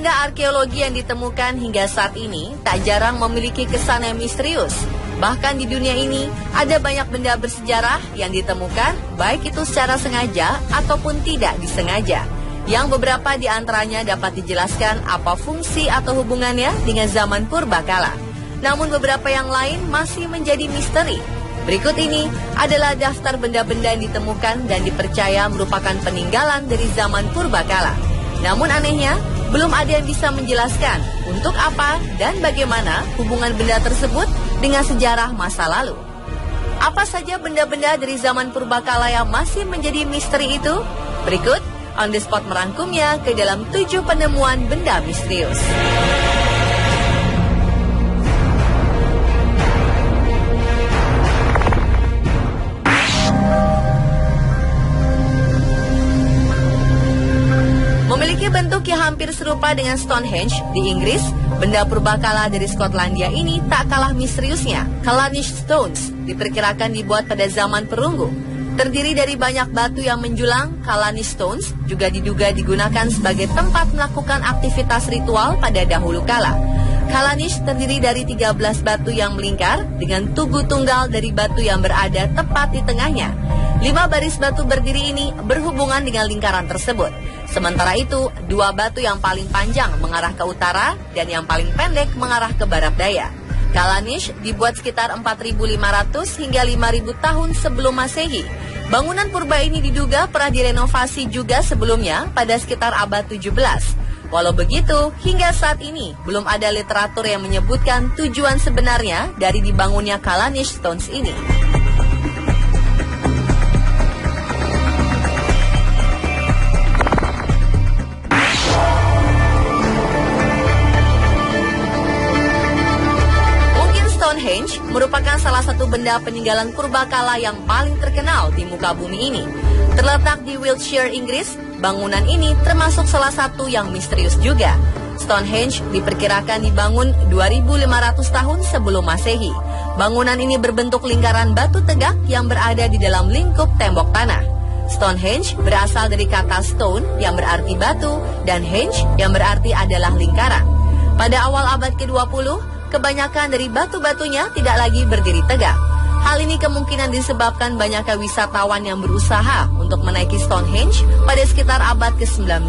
Benda arkeologi yang ditemukan hingga saat ini tak jarang memiliki kesan yang misterius. Bahkan di dunia ini ada banyak benda bersejarah yang ditemukan, baik itu secara sengaja ataupun tidak disengaja. Yang beberapa di antaranya dapat dijelaskan apa fungsi atau hubungannya dengan zaman purbakala. Namun beberapa yang lain masih menjadi misteri. Berikut ini adalah daftar benda-benda yang ditemukan dan dipercaya merupakan peninggalan dari zaman purbakala. Namun anehnya, belum ada yang bisa menjelaskan untuk apa dan bagaimana hubungan benda tersebut dengan sejarah masa lalu. Apa saja benda-benda dari zaman purbakala yang masih menjadi misteri itu? Berikut On The Spot merangkumnya ke dalam 7 penemuan benda misterius. Memiliki bentuk yang hampir serupa dengan Stonehenge di Inggris, benda purbakala dari Skotlandia ini tak kalah misteriusnya. Callanish Stones diperkirakan dibuat pada zaman perunggu. Terdiri dari banyak batu yang menjulang, Callanish Stones juga diduga digunakan sebagai tempat melakukan aktivitas ritual pada dahulu kala. Callanish terdiri dari 13 batu yang melingkar dengan tugu tunggal dari batu yang berada tepat di tengahnya. 5 baris batu berdiri ini berhubungan dengan lingkaran tersebut. Sementara itu, 2 batu yang paling panjang mengarah ke utara dan yang paling pendek mengarah ke barat daya. Callanish dibuat sekitar 4.500 hingga 5.000 tahun sebelum Masehi. Bangunan purba ini diduga pernah direnovasi juga sebelumnya pada sekitar abad 17. Walau begitu, hingga saat ini belum ada literatur yang menyebutkan tujuan sebenarnya dari dibangunnya Callanish Stones ini. Stonehenge merupakan salah satu benda peninggalan purbakala yang paling terkenal di muka bumi ini. Terletak di Wiltshire, Inggris, bangunan ini termasuk salah satu yang misterius juga. Stonehenge diperkirakan dibangun 2.500 tahun sebelum Masehi. Bangunan ini berbentuk lingkaran batu tegak yang berada di dalam lingkup tembok tanah. Stonehenge berasal dari kata stone yang berarti batu dan henge yang berarti adalah lingkaran. Pada awal abad ke-20, kebanyakan dari batu-batunya tidak lagi berdiri tegak. Hal ini kemungkinan disebabkan banyaknya wisatawan yang berusaha untuk menaiki Stonehenge pada sekitar abad ke-19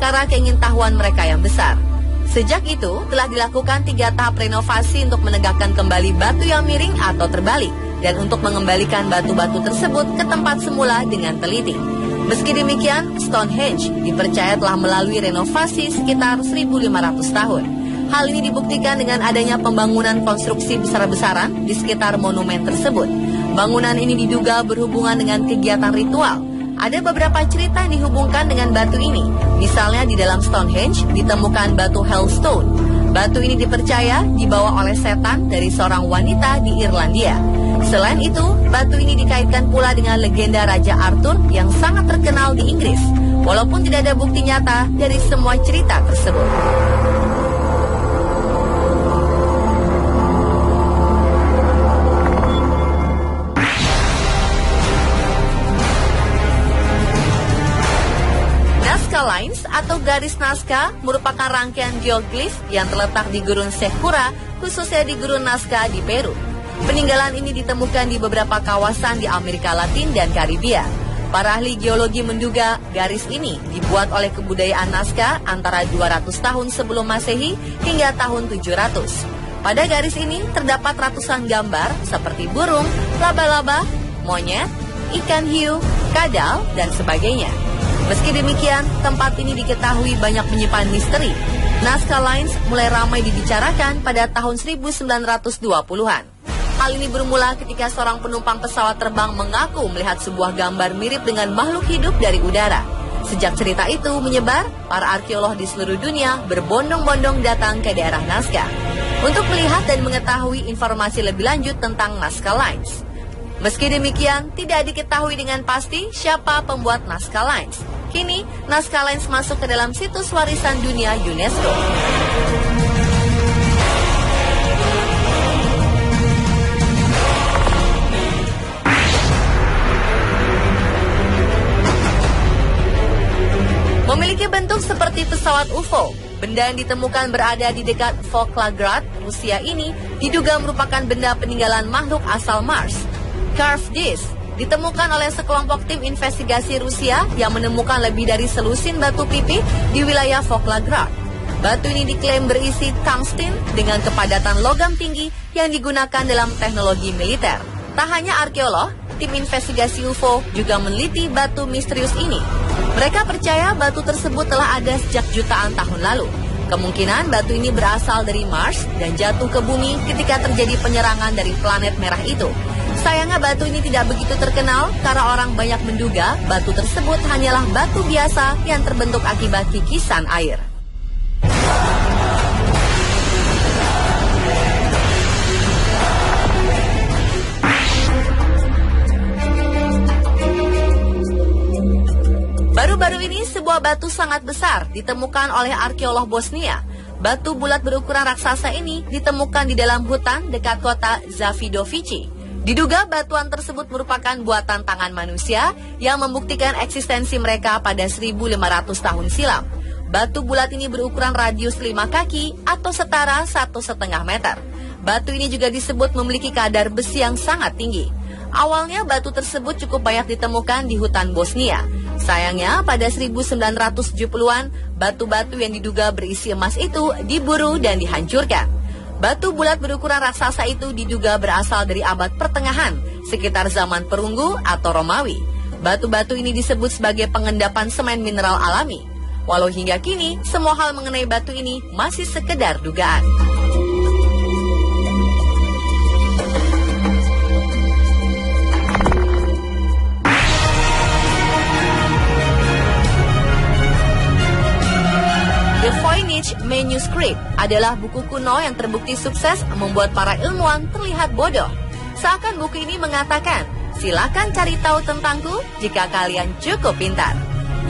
karena keingintahuan mereka yang besar. Sejak itu, telah dilakukan 3 tahap renovasi untuk menegakkan kembali batu yang miring atau terbalik dan untuk mengembalikan batu-batu tersebut ke tempat semula dengan teliti. Meski demikian, Stonehenge dipercaya telah melalui renovasi sekitar 1.500 tahun. Hal ini dibuktikan dengan adanya pembangunan konstruksi besar-besaran di sekitar monumen tersebut. Bangunan ini diduga berhubungan dengan kegiatan ritual. Ada beberapa cerita yang dihubungkan dengan batu ini. Misalnya di dalam Stonehenge ditemukan batu Hellstone. Batu ini dipercaya dibawa oleh setan dari seorang wanita di Irlandia. Selain itu, batu ini dikaitkan pula dengan legenda Raja Arthur yang sangat terkenal di Inggris. Walaupun tidak ada bukti nyata dari semua cerita tersebut. Lines atau garis Nazca merupakan rangkaian geoglif yang terletak di gurun Sekura, khususnya di gurun Nazca di Peru. Peninggalan ini ditemukan di beberapa kawasan di Amerika Latin dan Karibia. Para ahli geologi menduga garis ini dibuat oleh kebudayaan Nazca antara 200 tahun sebelum Masehi hingga tahun 700. Pada garis ini terdapat ratusan gambar seperti burung, laba-laba, monyet, ikan hiu, kadal, dan sebagainya. Meski demikian, tempat ini diketahui banyak menyimpan misteri. Nazca Lines mulai ramai dibicarakan pada tahun 1920-an. Hal ini bermula ketika seorang penumpang pesawat terbang mengaku melihat sebuah gambar mirip dengan makhluk hidup dari udara. Sejak cerita itu menyebar, para arkeolog di seluruh dunia berbondong-bondong datang ke daerah Nazca untuk melihat dan mengetahui informasi lebih lanjut tentang Nazca Lines. Meski demikian, tidak diketahui dengan pasti siapa pembuat Nazca Lines. Kini, Nazca Lines masuk ke dalam situs warisan dunia UNESCO. Memiliki bentuk seperti pesawat pesawat UFO. Benda yang ditemukan berada di dekat Volgograd, Rusia ini diduga merupakan benda peninggalan makhluk asal Mars. Carved Disc ditemukan oleh sekelompok tim investigasi Rusia yang menemukan lebih dari selusin batu pipih di wilayah Volgograd. Batu ini diklaim berisi tungsten dengan kepadatan logam tinggi yang digunakan dalam teknologi militer. Tak hanya arkeolog, tim investigasi UFO juga meneliti batu misterius ini. Mereka percaya batu tersebut telah ada sejak jutaan tahun lalu. Kemungkinan batu ini berasal dari Mars dan jatuh ke bumi ketika terjadi penyerangan dari planet merah itu. Sayangnya batu ini tidak begitu terkenal karena orang banyak menduga batu tersebut hanyalah batu biasa yang terbentuk akibat kikisan air. Baru-baru ini sebuah batu sangat besar ditemukan oleh arkeolog Bosnia. Batu bulat berukuran raksasa ini ditemukan di dalam hutan dekat kota Zavidovici. Diduga batuan tersebut merupakan buatan tangan manusia yang membuktikan eksistensi mereka pada 1.500 tahun silam. Batu bulat ini berukuran radius 5 kaki atau setara 1,5 meter. Batu ini juga disebut memiliki kadar besi yang sangat tinggi. Awalnya batu tersebut cukup banyak ditemukan di hutan Bosnia. Sayangnya pada 1970-an, batu-batu yang diduga berisi emas itu diburu dan dihancurkan. Batu bulat berukuran raksasa itu diduga berasal dari abad pertengahan, sekitar zaman Perunggu atau Romawi. Batu-batu ini disebut sebagai pengendapan semen mineral alami. Walau hingga kini, semua hal mengenai batu ini masih sekedar dugaan. The Voynich Manuscript adalah buku kuno yang terbukti sukses membuat para ilmuwan terlihat bodoh. Seakan buku ini mengatakan, silakan cari tahu tentangku jika kalian cukup pintar.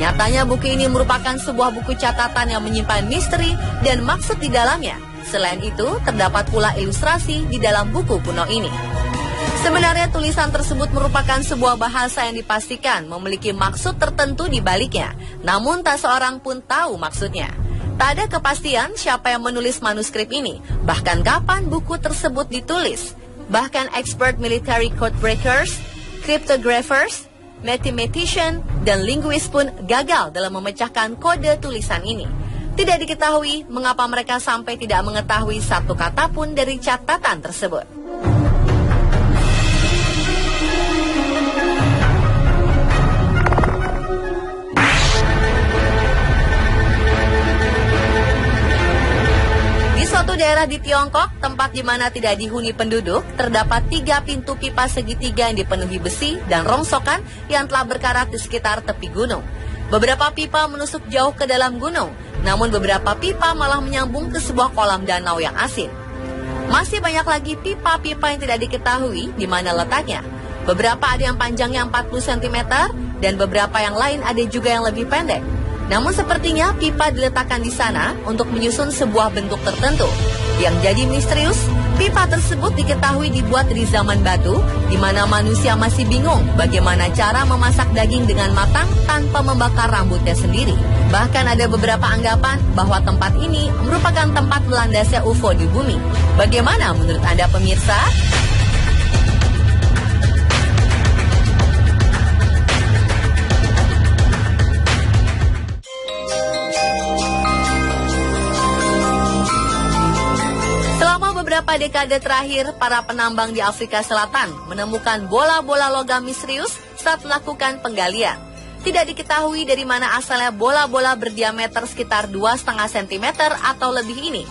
Nyatanya buku ini merupakan sebuah buku catatan yang menyimpan misteri dan maksud di dalamnya. Selain itu, terdapat pula ilustrasi di dalam buku kuno ini. Sebenarnya tulisan tersebut merupakan sebuah bahasa yang dipastikan memiliki maksud tertentu di baliknya, namun tak seorang pun tahu maksudnya. Tak ada kepastian siapa yang menulis manuskrip ini, bahkan kapan buku tersebut ditulis. Bahkan expert military code breakers, cryptographers, mathematician, dan linguist pun gagal dalam memecahkan kode tulisan ini. Tidak diketahui mengapa mereka sampai tidak mengetahui satu kata pun dari catatan tersebut. Di suatu daerah di Tiongkok, tempat di mana tidak dihuni penduduk, terdapat 3 pintu pipa segitiga yang dipenuhi besi dan rongsokan yang telah berkarat di sekitar tepi gunung. Beberapa pipa menusuk jauh ke dalam gunung, namun beberapa pipa malah menyambung ke sebuah kolam danau yang asin. Masih banyak lagi pipa-pipa yang tidak diketahui di mana letaknya. Beberapa ada yang panjangnya 40 cm dan beberapa yang lain ada juga yang lebih pendek. Namun sepertinya pipa diletakkan di sana untuk menyusun sebuah bentuk tertentu. Yang jadi misterius, pipa tersebut diketahui dibuat dari zaman batu, di mana manusia masih bingung bagaimana cara memasak daging dengan matang tanpa membakar rambutnya sendiri. Bahkan ada beberapa anggapan bahwa tempat ini merupakan tempat melandasnya UFO di bumi. Bagaimana menurut Anda pemirsa? Beberapa dekade terakhir, para penambang di Afrika Selatan menemukan bola-bola logam misterius saat melakukan penggalian. Tidak diketahui dari mana asalnya bola-bola berdiameter sekitar 2,5 cm atau lebih ini.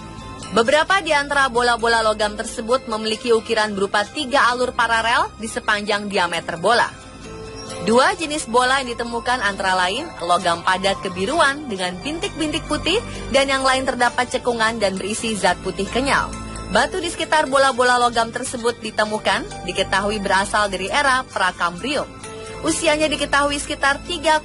Beberapa di antara bola-bola logam tersebut memiliki ukiran berupa 3 alur paralel di sepanjang diameter bola. 2 jenis bola yang ditemukan antara lain logam padat kebiruan dengan bintik-bintik putih dan yang lain terdapat cekungan dan berisi zat putih kenyal. Batu di sekitar bola-bola logam tersebut ditemukan, diketahui berasal dari era Prakambrium. Usianya diketahui sekitar 3,8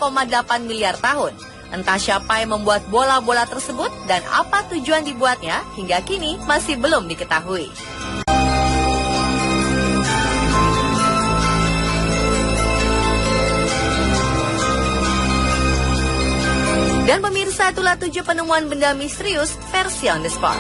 miliar tahun. Entah siapa yang membuat bola-bola tersebut dan apa tujuan dibuatnya hingga kini masih belum diketahui. Dan pemirsa, itulah 7 penemuan benda misterius versi on the spot.